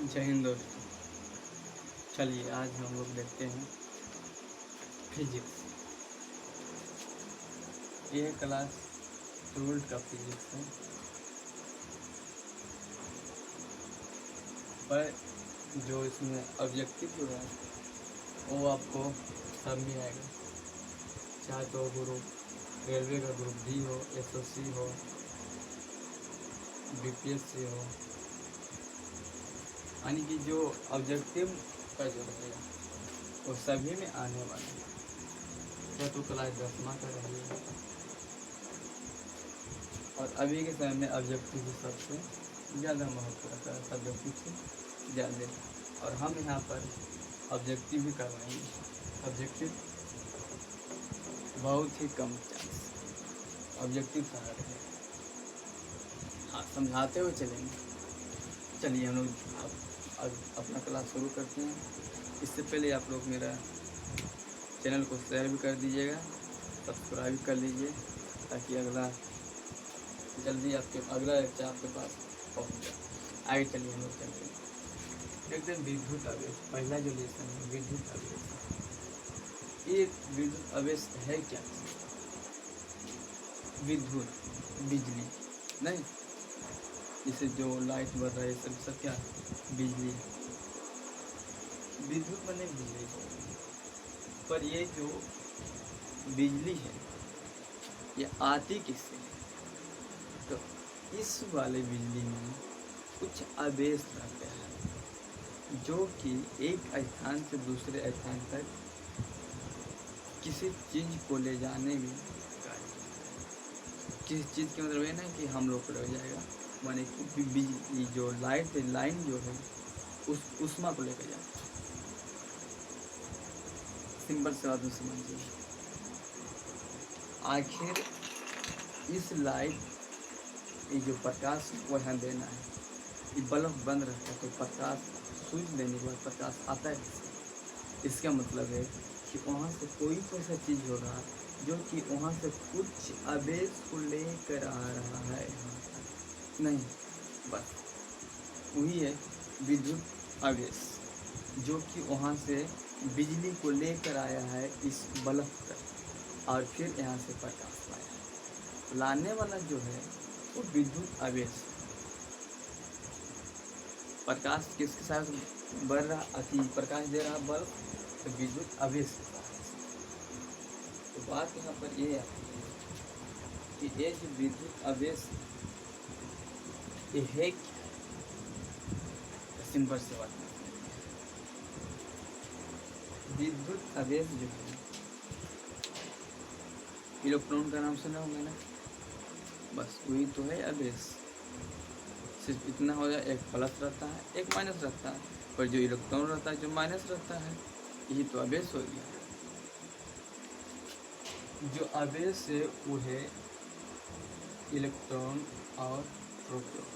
जय हिंद दोस्तों। चलिए आज हम लोग देखते हैं फिजिक्स। ये क्लास 12 का फिजिक्स है, पर जो इसमें ऑब्जेक्टिव जो है वो आपको सब में आएगा, चाहे तो ग्रुप रेलवे का ग्रुप डी हो, एसओसी हो, बीपीएससी हो, यानी कि जो ऑब्जेक्टिव का जो रहेगा वो सभी में आने वाला है। क्या तो क्लास 10वां का रही है और अभी के समय में ऑब्जेक्टिव ही सबसे ज़्यादा महत्व रखता है, सब्जेक्टिव से ज़्यादा। और हम यहाँ पर ऑब्जेक्टिव ही करवाएंगे। ऑब्जेक्टिव बहुत ही कम चांस ऑब्जेक्टिव सहारा रहेगा। हाँ, समझाते हुए चलेंगे। चलिए हम लोग अब अपना क्लास शुरू करते हैं। इससे पहले आप लोग मेरा चैनल को शेयर भी कर दीजिएगा, सब्सक्राइब भी कर लीजिए, ताकि जल्दी अगला लेक्चर आपके पास पहुँच जाए। आगे चलिए हम लोग चलते हैं, देखते हैं विद्युत आवेश। पहला जो लेसन है विद्युत आवेश। ये विद्युत आवेश है क्या? विद्युत बिजली नहीं, जैसे जो लाइट बढ़ रहा है सब क्या बिजली। विद्युत बने बिजली, पर ये जो बिजली है ये आती किससे है? तो इस वाले बिजली में कुछ आवेश रहते हैं जो कि एक स्थान से दूसरे स्थान तक किसी चीज को ले जाने में किसी चीज के मतलब ये ना कि हम लोग को ले जाएगा, माने कि बिजली जो लाइट है, लाइन जो है उस उष्मा को लेकर जाता है। सिंपल से बात में समझिए। आखिर इस लाइट ये जो प्रकाश को यहाँ देना है, ये बल्ब बंद रहता है तो प्रकाश स्विच देने के बाद प्रकाश आता है। इसका मतलब है कि वहाँ से कोई तो ऐसा चीज़ होगा जो कि वहाँ से कुछ आवेश को लेकर आ रहा है यहाँ तक। नहीं, बस वही है विद्युत आवेश, जो कि वहाँ से बिजली को लेकर आया है इस बल्ब तक और फिर यहाँ से प्रकाश लाया। लाने वाला जो है वो विद्युत आवेश। प्रकाश किसके साथ बढ़ रहा, अति प्रकाश दे रहा बल्ब, तो विद्युत आवेश। तो बात यहाँ पर ये आती है कि ये जो विद्युत आवेश ये है क्या? सिंपल से बात है, विद्युत आवेश जो है इलेक्ट्रॉन का नाम सुना होगा ना, बस वही तो है आवेश। सिर्फ इतना हो जाए, एक प्लस रहता है एक माइनस रहता है, पर जो इलेक्ट्रॉन रहता है जो माइनस रहता है, यही तो आवेश हो गया। जो आवेश है वो है इलेक्ट्रॉन और प्रोटॉन।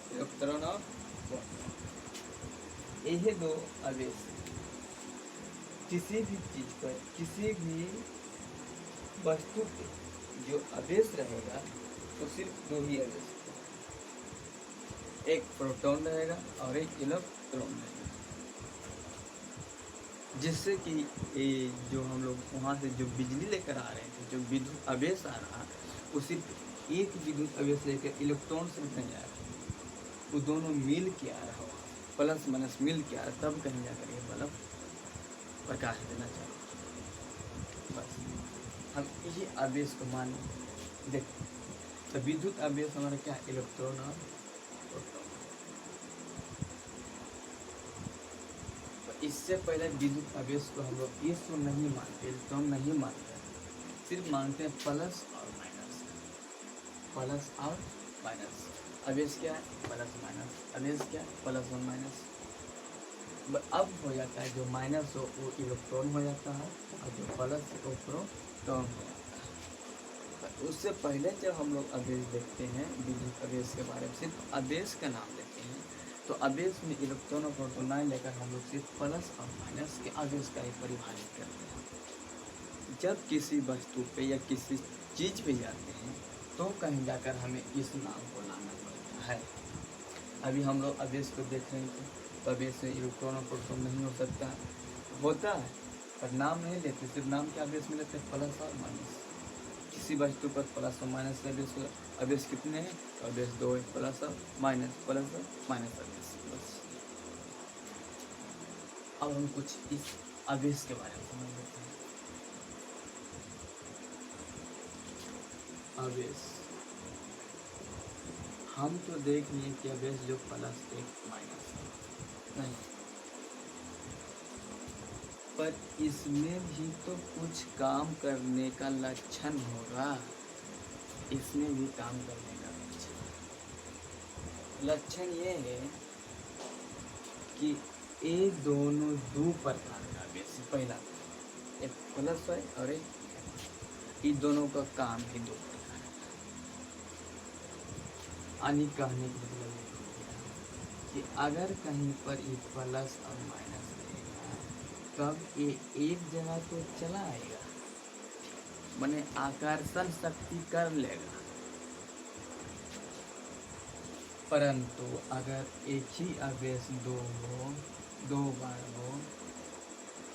इलेक्ट्रॉन और प्रोटॉन, यही दो आवेश है। किसी भी चीज पर, किसी भी वस्तु पे जो आवेश रहेगा तो सिर्फ दो ही आवेश, एक प्रोटॉन रहेगा और एक इलेक्ट्रॉन रहेगा। जिससे कि ये जो हम लोग वहाँ से जो बिजली लेकर आ रहे थे, जो विद्युत आवेश आ रहा वो सिर्फ एक विद्युत आवेश लेकर इलेक्ट्रॉन से नहीं आ रहा, वो दोनों मिल के आ रहा, प्लस माइनस मिल के आ रहा, तब कहीं जाकर ये बल्ब प्रकाश देना चाहिए। बस हम यही आवेश को माने देखते। तो विद्युत आवेश हमारा क्या, इलेक्ट्रॉन और प्रोटॉन। इससे पहले विद्युत आवेश को हम लोग इसको नहीं मानते, इलेक्ट्रॉन नहीं मानते, सिर्फ मानते हैं प्लस और माइनस। प्लस और माइनस आवेश क्या है, प्लस माइनस आवेश क्या है, प्लस और माइनस। अब हो जाता है जो माइनस हो वो इलेक्ट्रॉन हो जाता है और जो प्लस है वो प्रोटॉन हो जाता है। उससे पहले जब हम लोग आवेश देखते हैं, विद्युत आवेश के बारे में सिर्फ आवेश का नाम लेते हैं, तो आवेश में इलेक्ट्रॉन और प्रोटॉन नहीं लेकर हम लोग सिर्फ प्लस और माइनस के आवेश का ही परिभाषित करते हैं। जब किसी वस्तु पे या किसी चीज पे जाते हैं तो कहीं जाकर हमें इस नाम को लाना पड़ता है। अभी हम लोग अवेश को देख रहे थे, तो अवेश में इलेक्ट्रॉन और प्रोटॉन नहीं हो सकता, होता है पर नाम नहीं लेते, सिर्फ नाम के अवेश में लेते प्लस और माइनस। किसी वस्तु पर प्लस और माइनस से अवेश, अवेश कितने हैं, तो अवेश 2 है, प्लस और माइनस अवेश बस। अब हम कुछ इस अवेश के बारे में समझ लेते हैं। अवेश हम तो देख लिए कि अवेश जो प्लस एक माइनस नहीं, पर इसमें भी तो कुछ काम करने का लक्षण होगा, इसमें भी काम करने का लक्षण ये है कि ये दोनों दो प्रकार का अवेश, पहला एक प्लस है और एक, इन दोनों का काम ही दो प्रकार का। यानी कहने का मतलब ये हो गया कि अगर कहीं पर ये प्लस और माइनस रहेगा तब ये एक जगह तो चला आएगा, माने आकर्षण शक्ति कर लेगा, परंतु अगर एक ही अवेश दो बार हो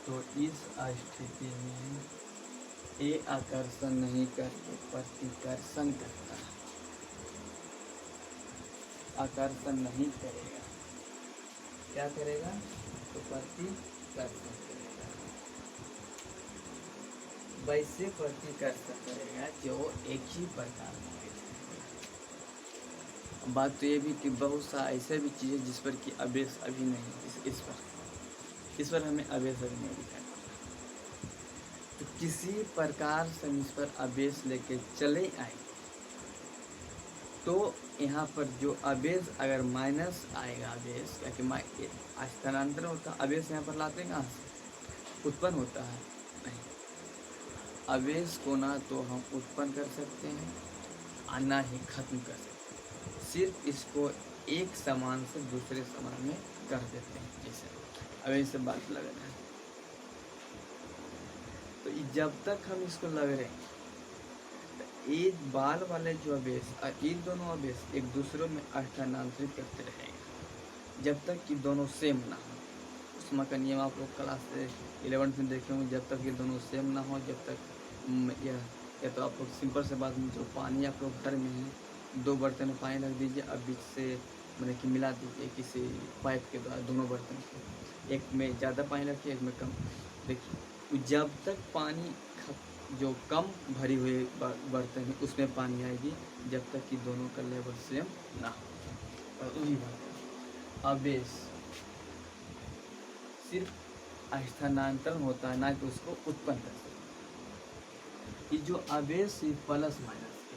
तो इस स्थिति में ये आकर्षण नहीं करके प्रतिकर्षण करता है, आकर्षण नहीं करेगा, क्या करेगा, तो प्रतिकर्षण करेगा। वैसे प्रतिकर्षण करेगा जो एक ही प्रकार का। बात तो ये भी कि बहुत सा ऐसे भी चीज़ें जिस पर कि अवेश अभी नहीं, इस पर हमें अवेश अभी नहीं दिखाई पड़ रहा, तो किसी प्रकार से हम इस पर अवेश लेके चले आएंगे तो यहाँ पर जो अवेश अगर माइनस आएगा, अवेश क्या कि स्थानांतरण होता है, अवेश यहाँ पर लाते हैं कहाँ से, उत्पन्न होता है नहीं, अवेश को ना तो हम उत्पन्न कर सकते हैं और ना ही खत्म कर सकते हैं, सिर्फ इसको एक समान से दूसरे समान में कर देते हैं। जैसे अवेश से बात लग रहा है तो जब तक हम इसको लग रहे हैं तो एक बाल वाले जो अवेश और ये दोनों अवेश एक दूसरे में स्थानांतरित करते रहेंगे जब तक कि दोनों सेम ना हो। उसमें का नियम आप लोग क्लास 11th में देखे होंगे, जब तक ये दोनों सेम ना हो, जब तक या तो आप लोग सिंपल से बात में, जो पानी आप लोग घर में है, 2 बर्तन में पानी रख दीजिए, अब बीच से मैंने कि मिला दीजिए किसी पाइप के द्वारा दोनों बर्तन को, एक में ज़्यादा पानी रखिए, एक में कम। देखिए जब तक पानी जो कम भरी हुई बर्तन है उसमें पानी आएगी, जब तक कि दोनों का लेवल सेम ना हो। और वही बात है, अवेश सिर्फ स्थानांतरण होता है, ना कि उसको उत्पन्न कर सकते। ये जो अवेश है प्लस माइनस के,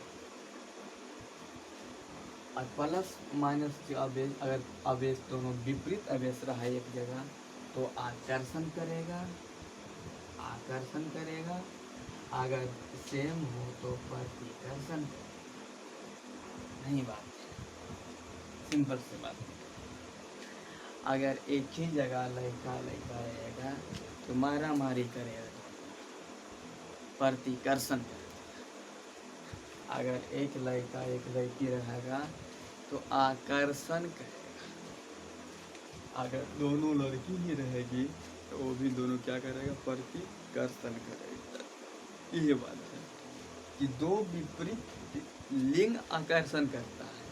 और प्लस माइनस के अवेश, अगर अवेश दोनों विपरीत अवेश रहा एक जगह तो आकर्षण करेगा, अगर सेम हो तो प्रतिकर्षण करेगा। नहीं बात सिंपल से बात है। अगर एक ही जगह लड़का रहेगा तो मारा मारी करेगा, प्रतिकर्षण करेगा। अगर एक लड़का एक लड़की रहेगा तो आकर्षण करेगा। अगर दोनों लड़की ही रहेगी तो वो भी दोनों क्या करेगा, प्रतिकर्षण करेगा। ये बात है कि दो विपरीत लिंग आकर्षण करता है,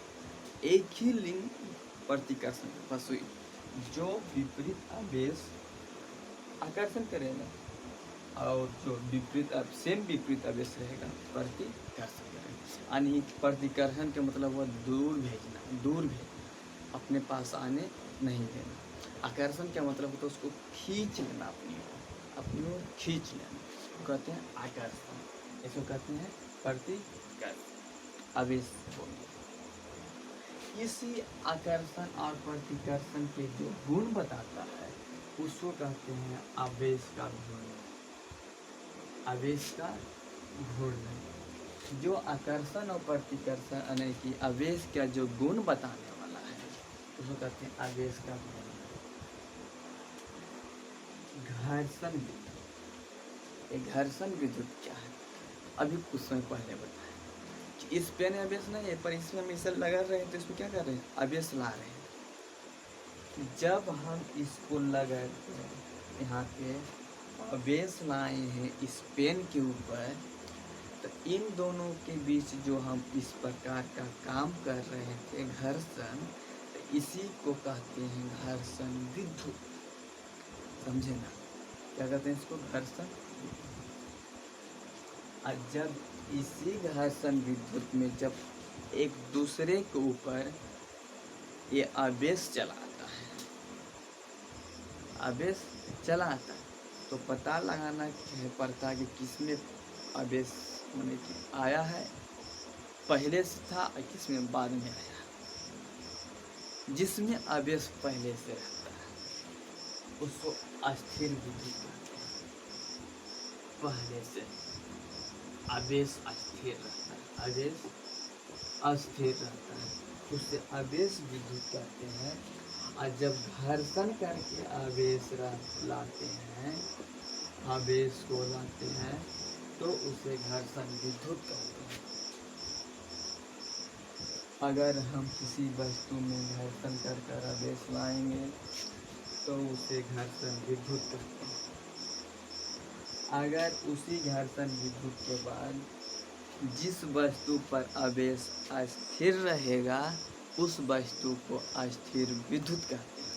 एक ही लिंग प्रतिकर्षण करता है। जो विपरीत आवेश आकर्षण करेगा और जो विपरीत सेम विपरीत आवेश रहेगा प्रतिकर्षण करेगा। यानी प्रतिकर्षण के मतलब वो दूर भेजना, अपने पास आने नहीं देना। आकर्षण का मतलब होता है उसको खींच लेना, अपनी ओर खींच लेना, कहते हैं आकर्षण। इसको कहते हैं प्रतिकर्षण। आवेश बोलिए, इसी आकर्षण और प्रतिकर्षण के जो गुण बताता है उसको कहते हैं आवेश का गुण। आवेश का गुण जो आकर्षण और प्रतिकर्षण यानी कि आवेश का जो गुण बताने वाला है उसको कहते हैं आवेश का गुण। घर्षण विद्युत, एक घर्षण विद्युत क्या है, अभी कुछ समय पहले बताया। इस पेन आवेश नहीं है पर इसमें हम इसे लगा रहे हैं तो इसमें क्या कर रहे हैं, आवेश ला रहे हैं। जब हम इसको लगाते हैं यहाँ पे आवेश लाए हैं इस पेन के ऊपर, तो इन दोनों के बीच जो हम इस प्रकार का काम कर रहे थे घर्षण, तो इसी को कहते हैं घर्षण विद्युत। समझे ना, क्या कहते हैं इसको? घर्षण। और जब इसी घर्षण विद्युत में जब एक दूसरे के ऊपर ये आवेश चलाता है, आवेश चलाता है, तो पता लगाना पड़ता है कि किसमें आवेश होने की आया है, पहले से था और किसमें बाद में आया। जिसमें आवेश पहले से रहता है उसको अस्थिर विद्युत कहते हैं। पहले से आवेश अस्थिर रहता है, आवेश अस्थिर रहता है, उससे आवेश विद्युत कहते हैं। और जब घर्षण करके आवेश लाते हैं, आवेश को लाते हैं, तो उसे घर्षण विद्युत कहते हैं। अगर हम किसी वस्तु में घर्षण कर आवेश लाएंगे तो उसे घर्षण विद्युत कहते हैं। अगर उसी घर्षण विद्युत के बाद जिस वस्तु पर आवेश अस्थिर रहेगा उस वस्तु को अस्थिर विद्युत कहते हैं।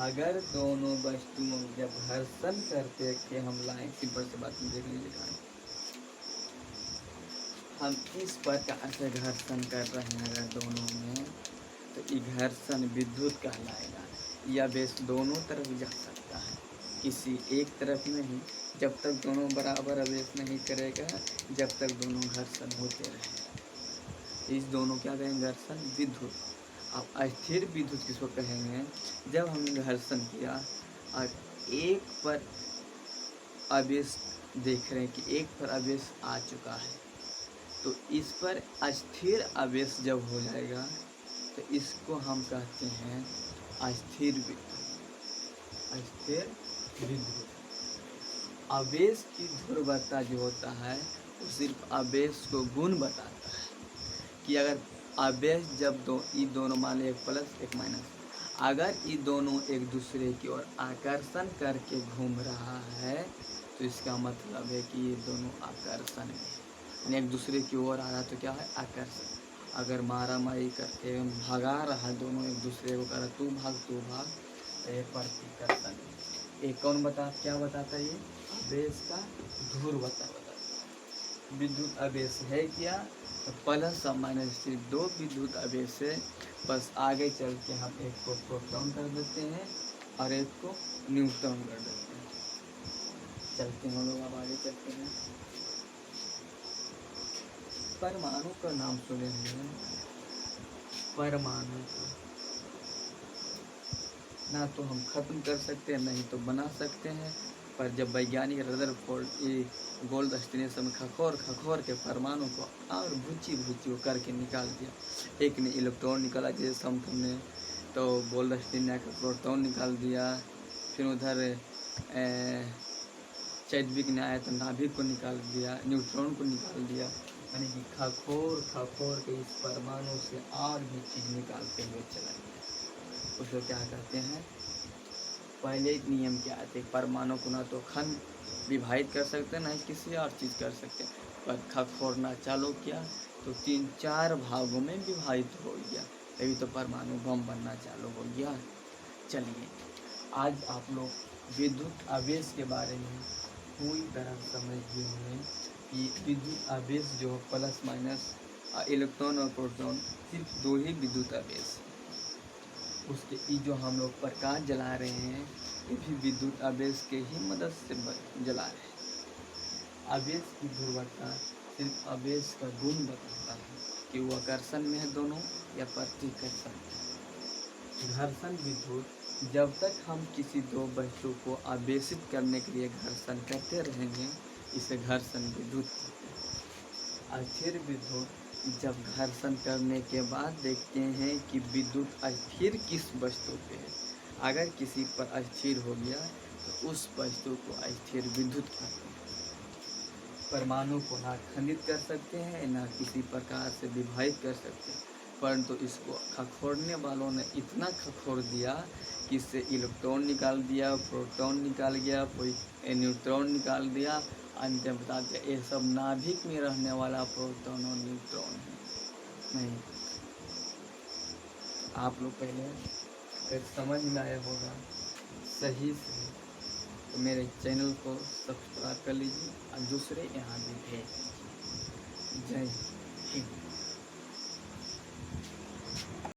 अगर दोनों वस्तुओं जब घर्षण करते कि हम लाएं, सिंपल से बात देख लीजिएगा, हम इस प्रकार से घर्षण कर रहे हैं अगर दोनों में, तो ये घर्षण विद्युत कहलाएगा। यह आवेश दोनों तरफ जा सकता है, किसी एक तरफ नहीं। जब तक दोनों बराबर आवेश नहीं करेगा, जब तक दोनों घर्षण होते रहेगा। इस दोनों क्या कहेंगे? घर्षण विद्युत। अब अस्थिर विद्युत किसको कहेंगे? जब हमने घर्षण किया और एक पर आवेश देख रहे हैं कि एक पर आवेश आ चुका है, तो इस पर अस्थिर आवेश जब हो जाएगा तो इसको हम कहते हैं अस्थिर विद्युत। अस्थिर विद्युत। आवेश की ध्रुवता जो होता है वो सिर्फ आवेश को गुण बताता है कि अगर आवेश जब ये दोनों मान लें, एक प्लस एक माइनस, अगर ये दोनों एक दूसरे की ओर आकर्षण करके घूम रहा है तो इसका मतलब है कि ये दोनों आकर्षण में, यानी एक दूसरे की ओर आ रहा है तो क्या है? आकर्षण। अगर मारा मारी करके भगा रहा है, दोनों एक दूसरे को कर रहा, तू भाग तो ये प्रतिकर्षण। एक कौन क्या बताता है? ये आवेश का ध्रुवता बताता है। विद्युत आवेश है क्या? तो प्लस और माइनस सिर्फ दो विद्युत आवेश है, बस आगे चल के हम एक को प्रोटॉन कर देते हैं और एक को न्यूट्रॉन कर देते हैं। चलते हैं हम लोग, अब आगे चलते हैं। परमाणु का नाम सुने हैं? परमाणु का ना तो हम खत्म कर सकते हैं, नहीं तो बना सकते हैं। पर जब वैज्ञानिक रदरफोर्ड गोल्डस्टीन में खखोर के परमाणु को और भूची करके निकाल दिया। एक ने इलेक्ट्रॉन निकाला जैसे समथम ने, तो गोल्डस्टीन ने आकर प्रोटॉन निकाल दिया। फिर उधर चैडविक ने आया तो नाभिक को निकाल दिया, न्यूट्रॉन को निकाल दिया। यानी कि खखोर के इस परमाणु से और भी चीज़ निकालते हुए चला गया। उसको क्या कहते हैं? पहले एक नियम क्या आते, परमाणु को ना तो खंड विभाजित कर सकते, ना ही किसी और चीज़ कर सकते, पर खखोरना चालू किया तो 3-4 भागों में विभाजित हो गया, तभी तो परमाणु बम बनना चालू हो गया। चलिए, आज आप लोग विद्युत आवेश के बारे में पूरी तरह समझ गए होंगे कि विद्युत आवेश जो प्लस माइनस इलेक्ट्रॉन और प्रोटॉन सिर्फ दो ही विद्युत आवेश, उसके ये जो हम लोग प्रकाश जला रहे हैं ये भी विद्युत आवेश के ही मदद से जला रहे हैं। आवेश की ध्रुवता सिर्फ आवेश का गुण बताता है कि वो आकर्षण में है दोनों या प्रतिकर्षण में। घर्षण विद्युत, जब तक हम किसी दो वस्तु को आवेशित करने के लिए घर्षण करते रहेंगे इसे घर्षण विद्युत कहते हैं। अस्थिर विद्युत, जब घर्षण करने के बाद देखते हैं कि विद्युत अस्थिर किस वस्तु पे है, अगर किसी पर अस्थिर हो गया तो उस वस्तु को अस्थिर विद्युत कहते हैं। परमाणु को ना खंडित कर सकते हैं, ना किसी प्रकार से विभाजित कर सकते हैं, परंतु इसको खखोरने वालों ने इतना खखोर दिया कि इससे इलेक्ट्रॉन निकाल दिया, प्रोटॉन निकाल गया, कोई न्यूट्रॉन निकाल दिया, अंत में बता दिया ये सब नाभिक में रहने वाला प्रोटॉन और न्यूट्रॉन है। नहीं, आप लोग पहले अगर समझ में आया होगा सही से तो मेरे चैनल को सब्सक्राइब कर लीजिए और दूसरे यहाँ भी भेज दीजिए। जय हिंद।